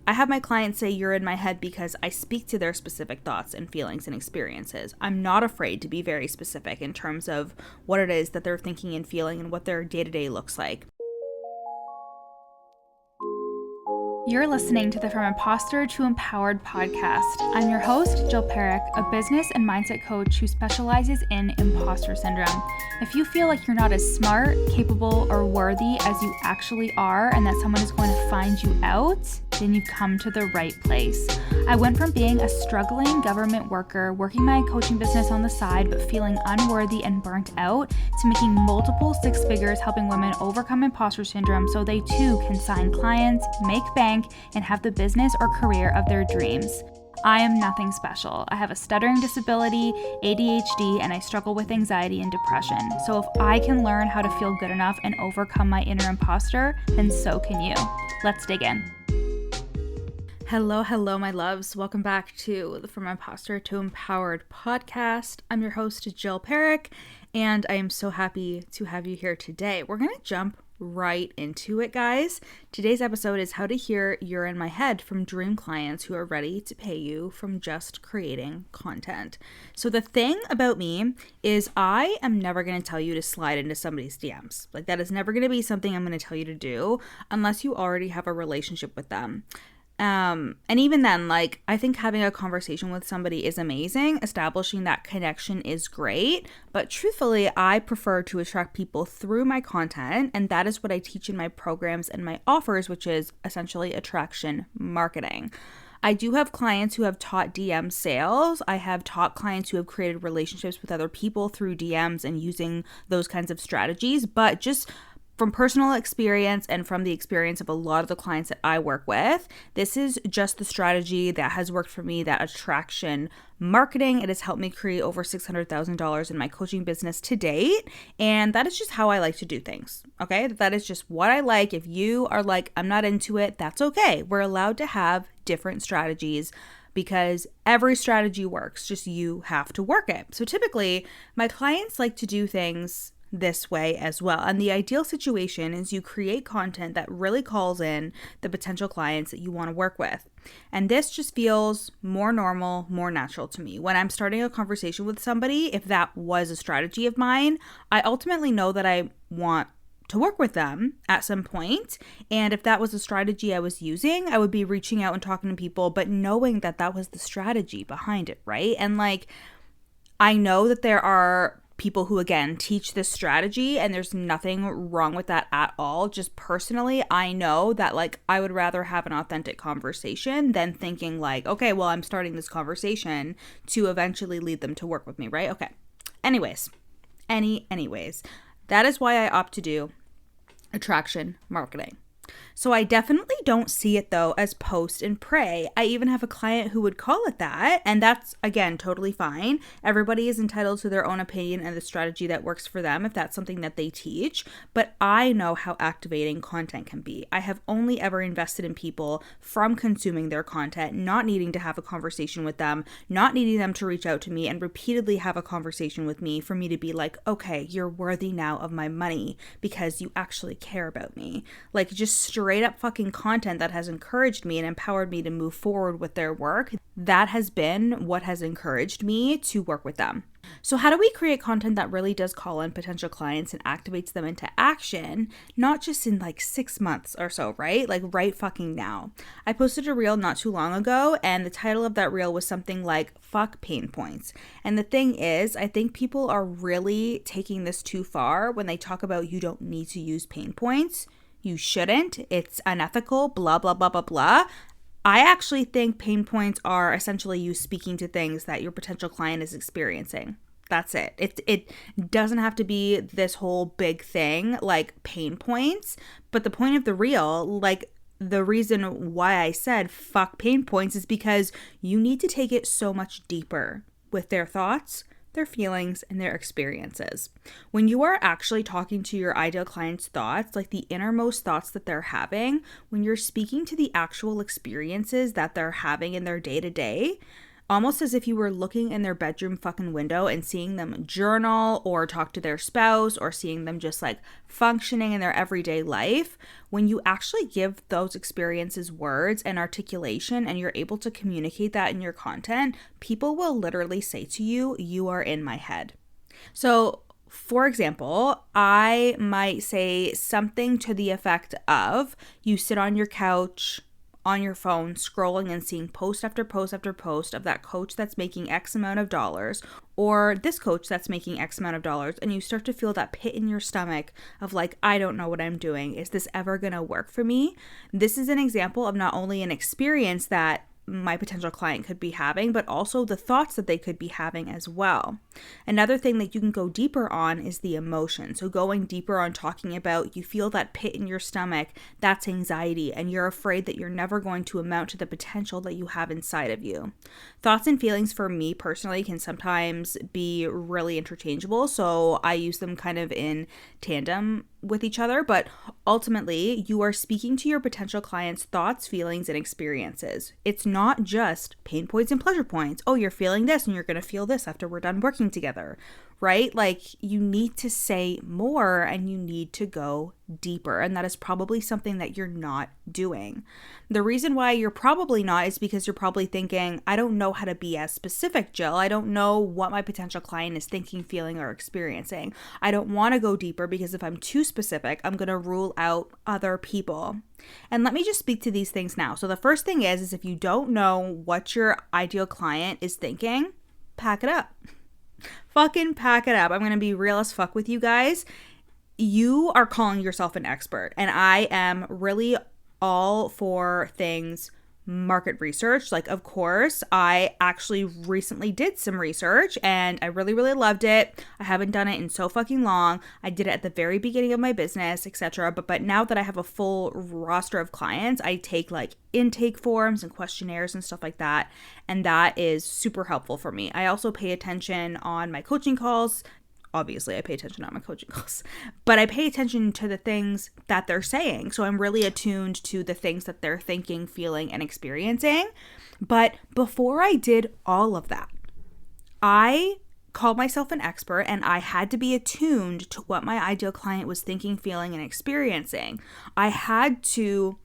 I have my clients say you're in my head because I speak to their specific thoughts and feelings and experiences. I'm not afraid to be very specific in terms of what it is that they're thinking and feeling and what their day-to-day looks like. You're listening to the From Imposter to Empowered podcast. I'm your host, Jill Perrick, a business and mindset coach who specializes in imposter syndrome. If you feel like you're not as smart, capable, or worthy as you actually are, and that someone is going to find you out, then you've come to the right place. I went from being a struggling government worker, working my coaching business on the side, but feeling unworthy and burnt out, to making multiple six figures helping women overcome imposter syndrome so they too can sign clients, make bank, and have the business or career of their dreams. I am nothing special. I have a stuttering disability, ADHD, and I struggle with anxiety and depression. So if I can learn how to feel good enough and overcome my inner imposter, then so can you. Let's dig in. Hello, my loves. Welcome back to the From Imposter to Empowered podcast. I'm your host, Jill Perrick, and I am so happy to have you here today. We're going to jump right into it, guys. Today's episode is how to hear "you're in my head" from dream clients who are ready to pay you from just creating content. So the thing about me is I am never going to tell you to slide into somebody's DMs. Like, that is never going to be something I'm going to tell you to do unless you already have a relationship with them. And even then, like, I think having a conversation with somebody is amazing. Establishing that connection is great. But truthfully, I prefer to attract people through my content. And that is what I teach in my programs and my offers, which is essentially attraction marketing. I do have clients who have taught DM sales. I have taught clients who have created relationships with other people through DMs and using those kinds of strategies. But just from personal experience and from the experience of a lot of the clients that I work with, this is just the strategy that has worked for me, that attraction marketing. It has helped me create over $600,000 in my coaching business to date. And that is just how I like to do things. Okay. That is just what I like. If you are like, I'm not into it, that's okay. We're allowed to have different strategies because every strategy works. Just you have to work it. So typically my clients like to do things this way as well. And the ideal situation is you create content that really calls in the potential clients that you want to work with. And this just feels more normal, more natural to me. When I'm starting a conversation with somebody, if that was a strategy of mine, I ultimately know that I want to work with them at some point. And if that was a strategy I was using, I would be reaching out and talking to people, but knowing that that was the strategy behind it, right? And like, I know that there are people who, again, teach this strategy, and there's nothing wrong with that at all. Just personally, I know that, like, I would rather have an authentic conversation than thinking like, okay, well, I'm starting this conversation to eventually lead them to work with me, right? Okay. Anyways, that is why I opt to do attraction marketing. So I definitely don't see it though as post and pray. I even have a client who would call it that, and that's, again, totally fine. Everybody is entitled to their own opinion and the strategy that works for them if that's something that they teach, but I know how activating content can be. I have only ever invested in people from consuming their content, not needing to have a conversation with them, not needing them to reach out to me and repeatedly have a conversation with me for me to be like, okay, you're worthy now of my money because you actually care about me. Like, just straight up fucking content that has encouraged me and empowered me to move forward with their work. That has been what has encouraged me to work with them. So how do we create content that really does call in potential clients and activates them into action, not just in like 6 months or so, right? Like right fucking now. I posted a reel not too long ago, and the title of that reel was something like "Fuck Pain Points." And the thing is, I think people are really taking this too far when they talk about you don't need to use pain points. You shouldn't. It's unethical, blah, blah, blah, blah, blah. I actually think pain points are essentially you speaking to things that your potential client is experiencing. That's it. It doesn't have to be this whole big thing like pain points. But the point of the reel, like the reason why I said fuck pain points, is because you need to take it so much deeper with their thoughts, their feelings, and their experiences. When you are actually talking to your ideal client's thoughts, like the innermost thoughts that they're having, when you're speaking to the actual experiences that they're having in their day-to-day, almost as if you were looking in their bedroom fucking window and seeing them journal or talk to their spouse or seeing them just like functioning in their everyday life. When you actually give those experiences words and articulation and you're able to communicate that in your content, people will literally say to you, "You are in my head." So, for example, I might say something to the effect of, you sit on your couch, on your phone, scrolling and seeing post after post after post of that coach that's making X amount of dollars, or this coach that's making X amount of dollars, and you start to feel that pit in your stomach of like, I don't know what I'm doing. Is this ever gonna work for me? This is an example of not only an experience that my potential client could be having, but also the thoughts that they could be having as well. Another thing that you can go deeper on is the emotion. So going deeper on talking about, you feel that pit in your stomach, that's anxiety, and you're afraid that you're never going to amount to the potential that you have inside of you. Thoughts and feelings for me personally can sometimes be really interchangeable, so I use them kind of in tandem with each other, but ultimately you are speaking to your potential client's thoughts, feelings, and experiences. It's not just pain points and pleasure points. Oh, you're feeling this and you're going to feel this after we're done working together, right? Like, you need to say more and you need to go deeper, and that is probably something that you're not doing. The reason why you're probably not is because you're probably thinking, I don't know how to be as specific, Jill. I don't know what my potential client is thinking, feeling, or experiencing. I don't want to go deeper because if I'm too specific, I'm going to rule out other people. And let me just speak to these things now. So the first thing is if you don't know what your ideal client is thinking, pack it up. Fucking pack it up. I'm going to be real as fuck with you guys. You are calling yourself an expert, and I am really all for things market research. Like, of course, I actually recently did some research and I really, really loved it. I haven't done it in so fucking long. I did it at the very beginning of my business, etc. But now that I have a full roster of clients, I take like intake forms and questionnaires and stuff like that. And that is super helpful for me. I also pay attention on my coaching calls. Obviously, I pay attention on my coaching calls, but I pay attention to the things that they're saying. So I'm really attuned to the things that they're thinking, feeling, and experiencing. But before I did all of that, I called myself an expert and I had to be attuned to what my ideal client was thinking, feeling, and experiencing. I had to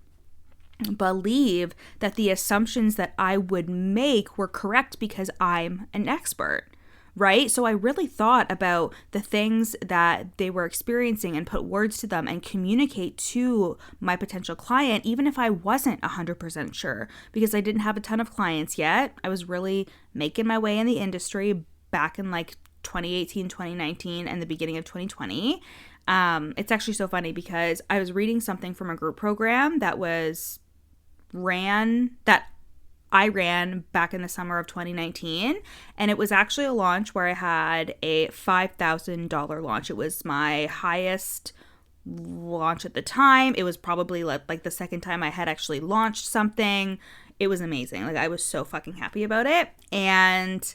believe that the assumptions that I would make were correct because I'm an expert. Right? So I really thought about the things that they were experiencing and put words to them and communicate to my potential client, even if I wasn't 100% sure, because I didn't have a ton of clients yet. I was really making my way in the industry back in like 2018, 2019, and the beginning of 2020. It's actually so funny because I was reading something from a group program that I ran back in the summer of 2019, and it was actually a launch where I had a $5,000 launch. It was my highest launch at the time. It was probably like the second time I had actually launched something. It was amazing. Like, I was so fucking happy about it, and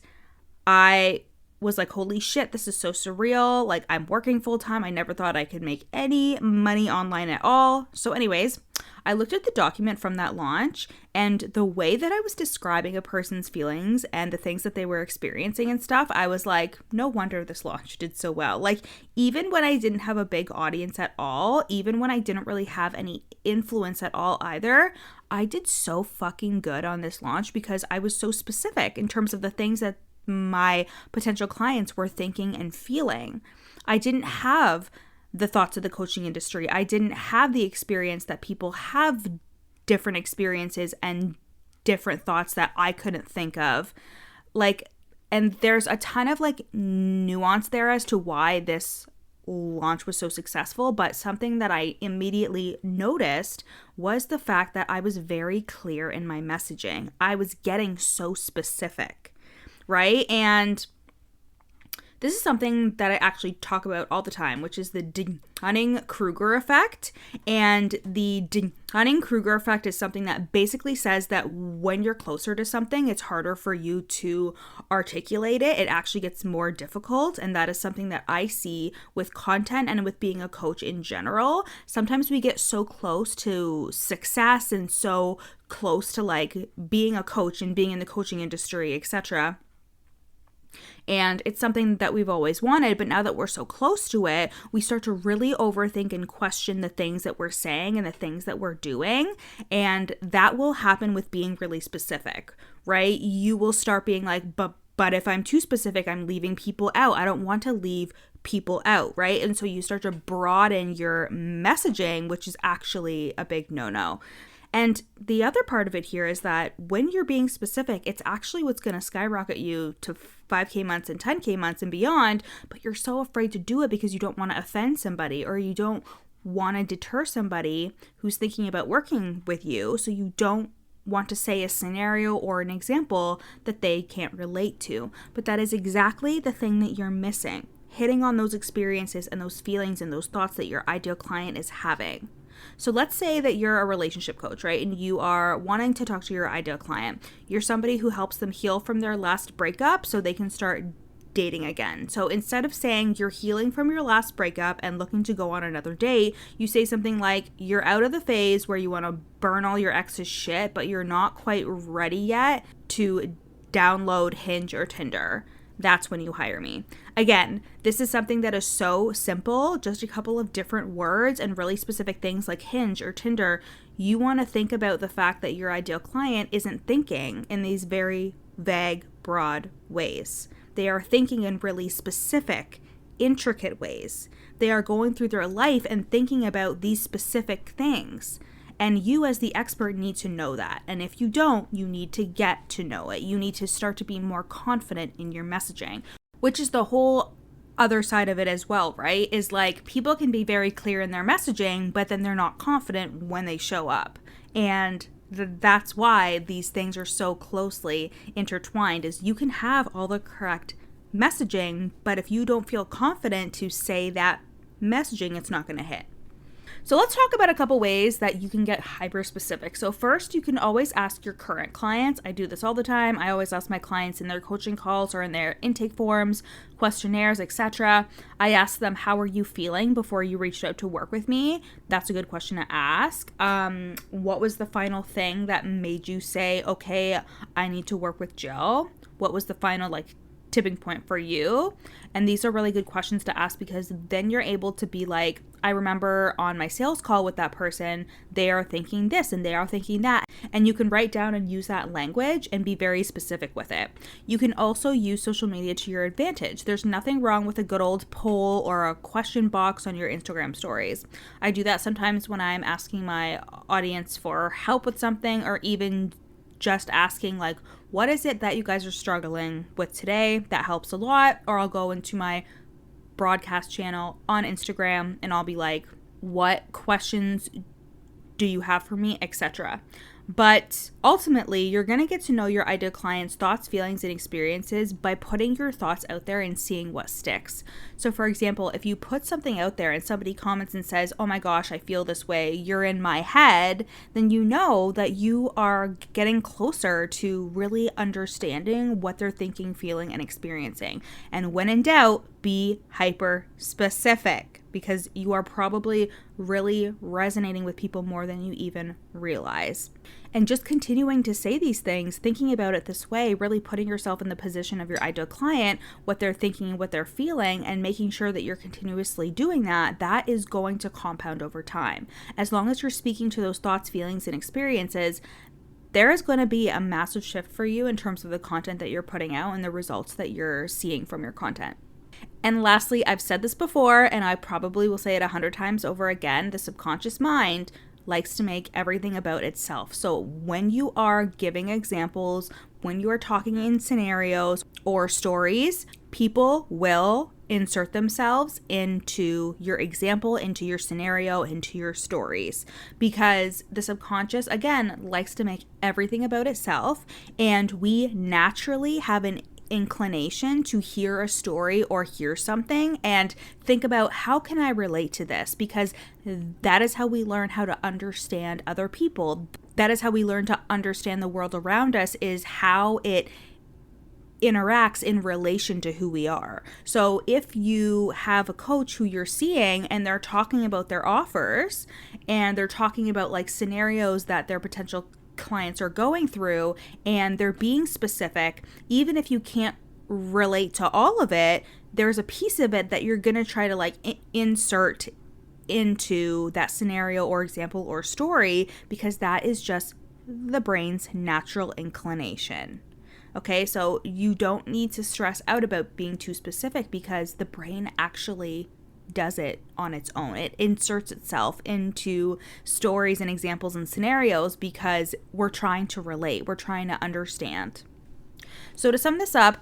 I was like, holy shit, this is so surreal. Like, I'm working full time. I never thought I could make any money online at all. So anyways, I looked at the document from that launch, and the way that I was describing a person's feelings and the things that they were experiencing and stuff, I was like, no wonder this launch did so well. Like, even when I didn't have a big audience at all, even when I didn't really have any influence at all either, I did so fucking good on this launch because I was so specific in terms of the things that my potential clients were thinking and feeling. I didn't have the thoughts of the coaching industry. I didn't have the experience that people have, different experiences and different thoughts that I couldn't think of. Like, and there's a ton of like nuance there as to why this launch was so successful, but something that I immediately noticed was the fact that I was very clear in my messaging. I was getting so specific, right? And This is something that I actually talk about all the time, which is the Dunning-Kruger effect. And the Dunning-Kruger effect is something that basically says that when you're closer to something, it's harder for you to articulate it. It actually gets more difficult. And that is something that I see with content and with being a coach in general. Sometimes we get so close to success and so close to like being a coach and being in the coaching industry, etc. And it's something that we've always wanted, but now that we're so close to it, we start to really overthink and question the things that we're saying and the things that we're doing. And that will happen with being really specific, right? You will start being like, but if I'm too specific, I'm leaving people out. I don't want to leave people out, right? And so you start to broaden your messaging, which is actually a big no-no. And the other part of it here is that when you're being specific, it's actually what's going to skyrocket you to 5K months and 10K months and beyond, but you're so afraid to do it because you don't want to offend somebody or you don't want to deter somebody who's thinking about working with you. So you don't want to say a scenario or an example that they can't relate to. But that is exactly the thing that you're missing, hitting on those experiences and those feelings and those thoughts that your ideal client is having. So let's say that you're a relationship coach, right? And you are wanting to talk to your ideal client. You're somebody who helps them heal from their last breakup so they can start dating again. So instead of saying you're healing from your last breakup and looking to go on another date, you say something like you're out of the phase where you want to burn all your ex's shit, but you're not quite ready yet to download Hinge or Tinder. That's when you hire me. Again, this is something that is so simple, just a couple of different words and really specific things like Hinge or Tinder. You want to think about the fact that your ideal client isn't thinking in these very vague, broad ways. They are thinking in really specific, intricate ways. They are going through their life and thinking about these specific things. And you as the expert need to know that. And if you don't, you need to get to know it. You need to start to be more confident in your messaging, which is the whole other side of it as well, right? Is like people can be very clear in their messaging, but then they're not confident when they show up. And that's why these things are so closely intertwined, is you can have all the correct messaging, but if you don't feel confident to say that messaging, it's not going to hit. So let's talk about a couple ways that you can get hyper specific. So first, you can always ask your current clients. I do this all the time. I always ask my clients in their coaching calls or in their intake forms, questionnaires, etc. I ask them, how are you feeling before you reached out to work with me? That's a good question to ask. What was the final thing that made you say, okay, I need to work with Jill? What was the final tipping point for you? And these are really good questions to ask, because then you're able to be like, I remember on my sales call with that person, they are thinking this and they are thinking that. And you can write down and use that language and be very specific with it. You can also use social media to your advantage. There's nothing wrong with a good old poll or a question box on your Instagram stories. I do that sometimes when I'm asking my audience for help with something, or even just asking like, what is it that you guys are struggling with today? That helps a lot. Or I'll go into my broadcast channel on Instagram and I'll be like, what questions do you have for me, etc. But ultimately, you're going to get to know your ideal client's thoughts, feelings, and experiences by putting your thoughts out there and seeing what sticks. So for example, if you put something out there and somebody comments and says, oh my gosh, I feel this way, you're in my head, then you know that you are getting closer to really understanding what they're thinking, feeling, and experiencing. And when in doubt, be hyper specific, because you are probably really resonating with people more than you even realize. And just continuing to say these things, thinking about it this way, really putting yourself in the position of your ideal client, what they're thinking, what they're feeling, and making sure that you're continuously doing that, that is going to compound over time. As long as you're speaking to those thoughts, feelings, and experiences, there is going to be a massive shift for you in terms of the content that you're putting out and the results that you're seeing from your content. And lastly, I've said this before, and I probably will say it 100 times over again, the subconscious mind likes to make everything about itself. So when you are giving examples, when you are talking in scenarios or stories, people will insert themselves into your example, into your scenario, into your stories, because the subconscious, again, likes to make everything about itself, and we naturally have an inclination to hear a story or hear something and think about, how can I relate to this? Because that is how we learn how to understand other people. That is how we learn to understand the world around us, is how it interacts in relation to who we are. So if you have a coach who you're seeing and they're talking about their offers and they're talking about like scenarios that their potential clients are going through, and they're being specific, even if you can't relate to all of it, there's a piece of it that you're going to try to like insert into that scenario or example or story, because that is just the brain's natural inclination. Okay, so you don't need to stress out about being too specific, because the brain actually does it on its own. It inserts itself into stories and examples and scenarios because we're trying to relate, we're trying to understand. So to sum this up,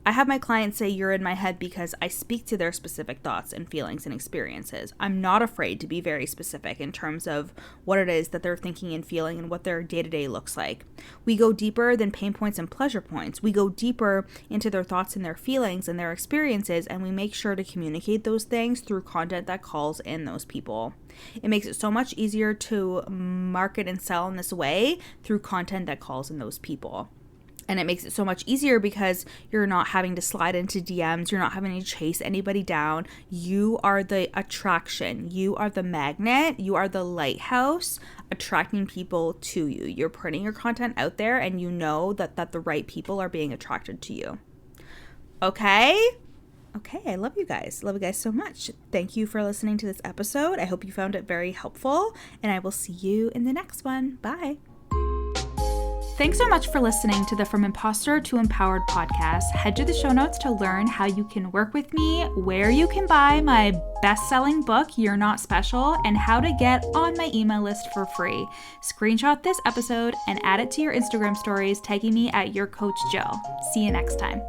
I have my clients say, you're in my head, because I speak to their specific thoughts and feelings and experiences. I'm not afraid to be very specific in terms of what it is that they're thinking and feeling and what their day-to-day looks like. We go deeper than pain points and pleasure points. We go deeper into their thoughts and their feelings and their experiences, and we make sure to communicate those things through content that calls in those people. It makes it so much easier to market and sell in this way through content that calls in those people. And it makes it so much easier because you're not having to slide into DMs. You're not having to chase anybody down. You are the attraction. You are the magnet. You are the lighthouse attracting people to you. You're putting your content out there, and you know that the right people are being attracted to you. Okay, I love you guys. Love you guys so much. Thank you for listening to this episode. I hope you found it very helpful, and I will see you in the next one. Bye. Thanks so much for listening to the From Imposter to Empowered podcast. Head to the show notes to learn how you can work with me, where you can buy my best-selling book, You're Not Special, and how to get on my email list for free. Screenshot this episode and add it to your Instagram stories, tagging me at Your Coach Jill. See you next time.